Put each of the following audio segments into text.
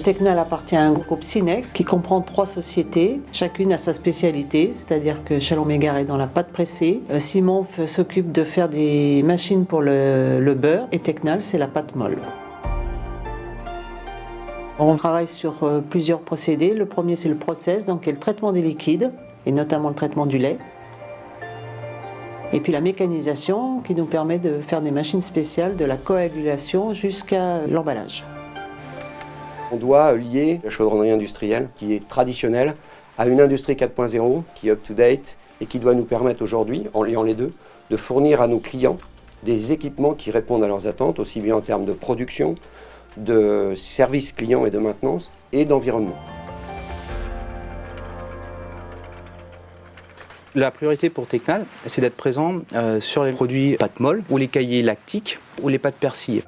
Tecnal appartient à un groupe Sinex qui comprend 3 sociétés. Chacune a sa spécialité, c'est-à-dire que Chalon-Mégare est dans la pâte pressée. Simon s'occupe de faire des machines pour le beurre et Tecnal, c'est la pâte molle. On travaille sur plusieurs procédés. Le premier, c'est le process, donc qui est le traitement des liquides, et notamment le traitement du lait. Et puis la mécanisation, qui nous permet de faire des machines spéciales, de la coagulation jusqu'à l'emballage. On doit lier la chaudronnerie industrielle, qui est traditionnelle, à une industrie 4.0, qui est up-to-date, et qui doit nous permettre aujourd'hui, en liant les deux, de fournir à nos clients des équipements qui répondent à leurs attentes, aussi bien en termes de production, de services clients et de maintenance, et d'environnement. La priorité pour Tecnal, c'est d'être présent sur les produits pâtes molles, ou les cahiers lactiques, ou les pâtes persillées.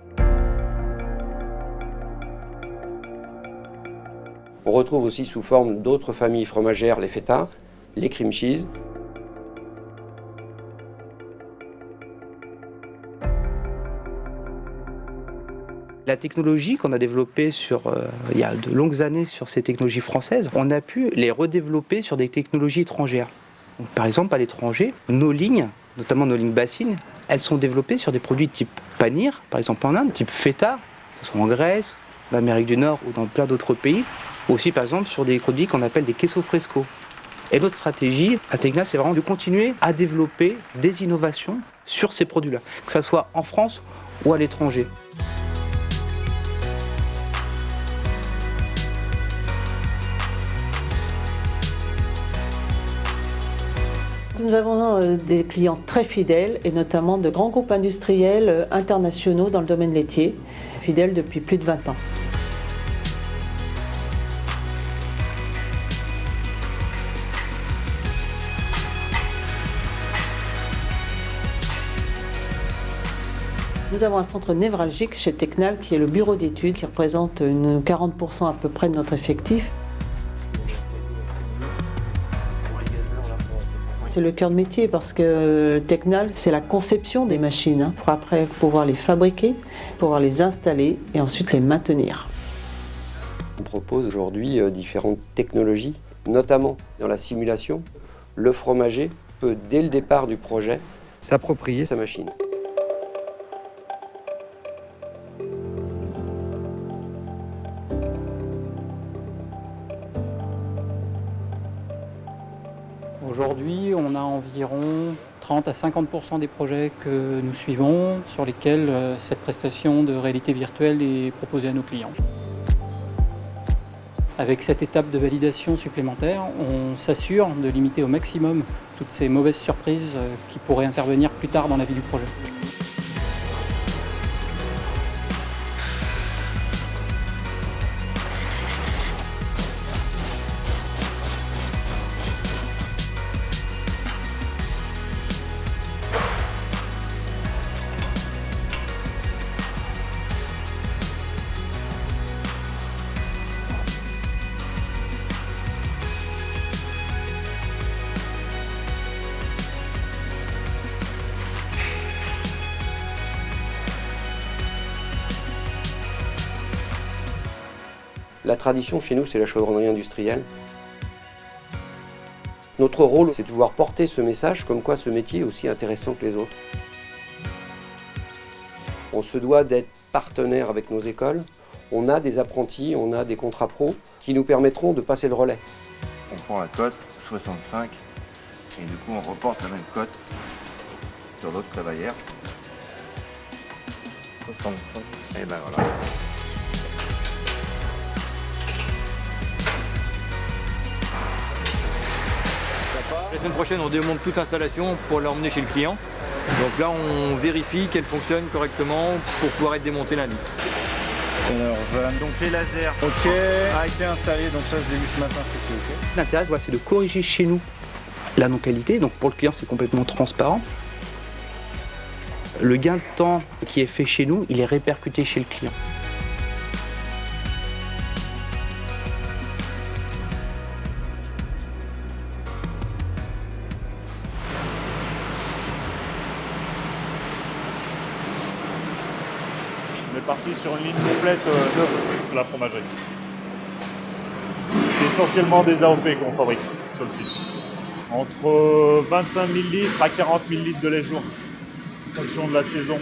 On retrouve aussi sous forme d'autres familles fromagères les feta, les cream cheese. La technologie qu'on a développée il y a de longues années sur ces technologies françaises, on a pu les redévelopper sur des technologies étrangères. Donc, par exemple, à l'étranger, nos lignes, notamment nos lignes bassines, elles sont développées sur des produits type panir, par exemple en Inde, type feta, que ce soit en Grèce, en Amérique du Nord ou dans plein d'autres pays, ou aussi par exemple sur des produits qu'on appelle des queso fresco. Et notre stratégie à Tecnal, c'est vraiment de continuer à développer des innovations sur ces produits-là, que ce soit en France ou à l'étranger. Nous avons des clients très fidèles et notamment de grands groupes industriels internationaux dans le domaine laitier, fidèles depuis plus de 20 ans. Nous avons un centre névralgique chez Tecnal qui est le bureau d'études qui représente 40% à peu près de notre effectif. C'est le cœur de métier parce que Tecnal, c'est la conception des machines pour après pouvoir les fabriquer, pouvoir les installer et ensuite les maintenir. On propose aujourd'hui différentes technologies, notamment dans la simulation. Le fromager peut, dès le départ du projet, s'approprier sa machine. Aujourd'hui, on a environ 30 à 50% des projets que nous suivons sur lesquels cette prestation de réalité virtuelle est proposée à nos clients. Avec cette étape de validation supplémentaire, on s'assure de limiter au maximum toutes ces mauvaises surprises qui pourraient intervenir plus tard dans la vie du projet. La tradition chez nous, c'est la chaudronnerie industrielle. Notre rôle, c'est de pouvoir porter ce message comme quoi ce métier est aussi intéressant que les autres. On se doit d'être partenaire avec nos écoles. On a des apprentis, on a des contrats pro qui nous permettront de passer le relais. On prend la cote 65 et du coup on reporte la même cote sur l'autre crémaillère. 65. Et ben voilà. La semaine prochaine, on démonte toute installation pour l'emmener chez le client. Donc là, on vérifie qu'elle fonctionne correctement pour pouvoir être démontée lundi. Alors, donc les lasers, ok, a été installé, donc ça je l'ai vu ce matin, c'est ok. L'intérêt, c'est de corriger chez nous la non-qualité. Donc pour le client, c'est complètement transparent. Le gain de temps qui est fait chez nous, il est répercuté chez le client. On est parti sur une ligne complète neuve de la fromagerie. C'est essentiellement des AOP qu'on fabrique sur le site. Entre 25 000 litres à 40 000 litres de lait jour, en fonction de la saison.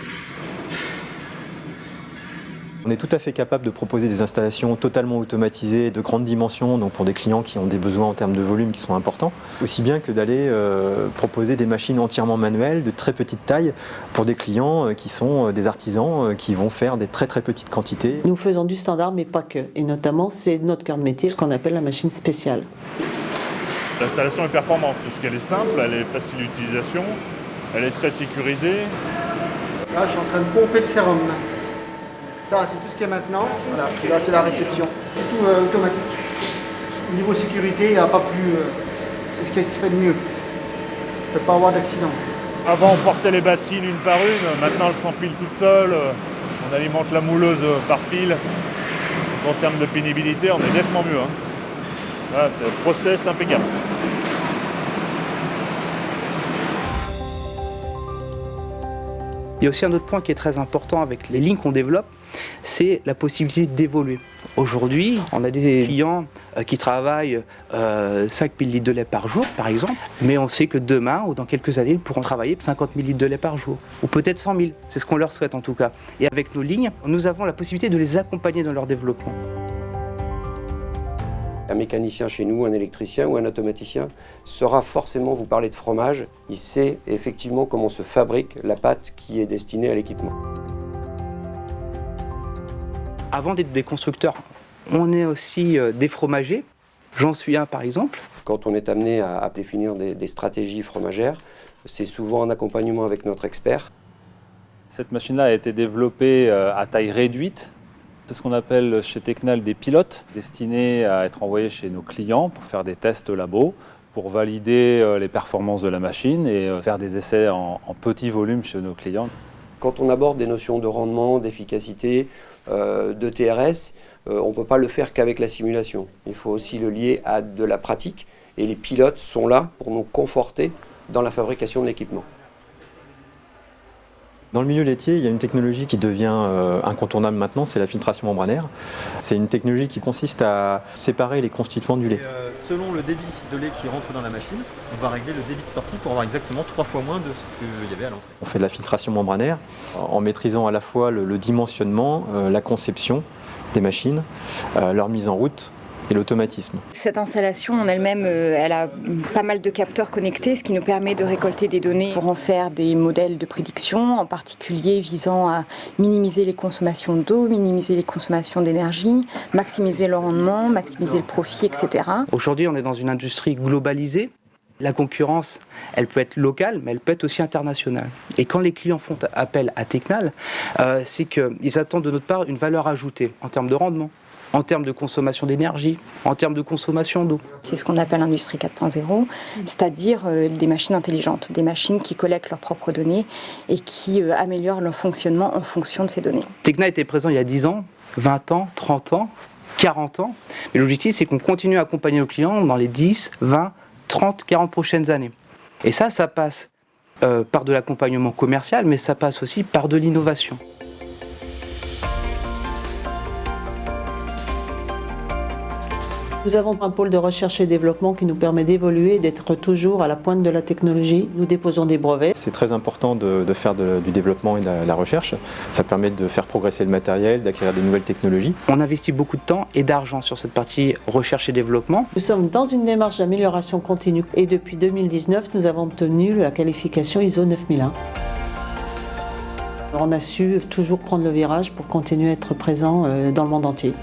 On est tout à fait capable de proposer des installations totalement automatisées, de grande dimension, donc pour des clients qui ont des besoins en termes de volume qui sont importants, aussi bien que d'aller proposer des machines entièrement manuelles, de très petite taille, pour des clients qui sont des artisans qui vont faire des très petites quantités. Nous faisons du standard, mais pas que. Et notamment, c'est notre cœur de métier, ce qu'on appelle la machine spéciale. L'installation est performante, puisqu'elle est simple, elle est facile d'utilisation, elle est très sécurisée. Là, je suis en train de pomper le sérum. Ça, c'est tout ce qu'il y a maintenant. Voilà. Là, c'est la réception. C'est tout automatique. Au niveau sécurité, il n'y a pas plus... c'est ce qui se fait de mieux. Il ne peut pas avoir d'accident. Avant, on portait les bassines une par une. Maintenant, elles s'empilent toutes seules. On alimente la mouleuse par pile. Donc, en termes de pénibilité, on est nettement mieux. Voilà, c'est un process impeccable. Il y a aussi un autre point qui est très important avec les lignes qu'on développe, c'est la possibilité d'évoluer. Aujourd'hui, on a des clients qui travaillent 5 000 litres de lait par jour, par exemple, mais on sait que demain ou dans quelques années, ils pourront travailler 50 000 litres de lait par jour, ou peut-être 100 000, c'est ce qu'on leur souhaite en tout cas. Et avec nos lignes, nous avons la possibilité de les accompagner dans leur développement. Un mécanicien chez nous, un électricien ou un automaticien saura forcément vous parler de fromage. Il sait effectivement comment se fabrique la pâte qui est destinée à l'équipement. Avant d'être des constructeurs, on est aussi des fromagers. J'en suis un par exemple. Quand on est amené à définir des stratégies fromagères, c'est souvent en accompagnement avec notre expert. Cette machine-là a été développée à taille réduite. C'est ce qu'on appelle chez Tecnal des pilotes, destinés à être envoyés chez nos clients pour faire des tests labo, pour valider les performances de la machine et faire des essais en petit volume chez nos clients. Quand on aborde des notions de rendement, d'efficacité, de TRS, on ne peut pas le faire qu'avec la simulation. Il faut aussi le lier à de la pratique et les pilotes sont là pour nous conforter dans la fabrication de l'équipement. Dans le milieu laitier, il y a une technologie qui devient incontournable maintenant, c'est la filtration membranaire. C'est une technologie qui consiste à séparer les constituants du lait. Selon le débit de lait qui rentre dans la machine, on va régler le débit de sortie pour avoir exactement 3 fois moins de ce qu'il y avait à l'entrée. On fait de la filtration membranaire en maîtrisant à la fois le dimensionnement, la conception des machines, leur mise en route et l'automatisme. Cette installation en elle-même, elle a pas mal de capteurs connectés, ce qui nous permet de récolter des données pour en faire des modèles de prédiction, en particulier visant à minimiser les consommations d'eau, minimiser les consommations d'énergie, maximiser le rendement, maximiser le profit, etc. Aujourd'hui, on est dans une industrie globalisée. La concurrence, elle peut être locale, mais elle peut être aussi internationale. Et quand les clients font appel à Tecnal, c'est qu'ils attendent de notre part une valeur ajoutée en termes de rendement, en termes de consommation d'énergie, en termes de consommation d'eau. C'est ce qu'on appelle l'industrie 4.0, c'est-à-dire des machines intelligentes, des machines qui collectent leurs propres données et qui améliorent leur fonctionnement en fonction de ces données. Tecnal était présent il y a 10 ans, 20 ans, 30 ans, 40 ans. Mais l'objectif, c'est qu'on continue à accompagner nos clients dans les 10, 20, 30, 40 prochaines années. Et ça passe par de l'accompagnement commercial, mais ça passe aussi par de l'innovation. Nous avons un pôle de recherche et développement qui nous permet d'évoluer et d'être toujours à la pointe de la technologie. Nous déposons des brevets. C'est très important de faire du développement et de la recherche. Ça permet de faire progresser le matériel, d'acquérir des nouvelles technologies. On investit beaucoup de temps et d'argent sur cette partie recherche et développement. Nous sommes dans une démarche d'amélioration continue et depuis 2019, nous avons obtenu la qualification ISO 9001. On a su toujours prendre le virage pour continuer à être présent dans le monde entier.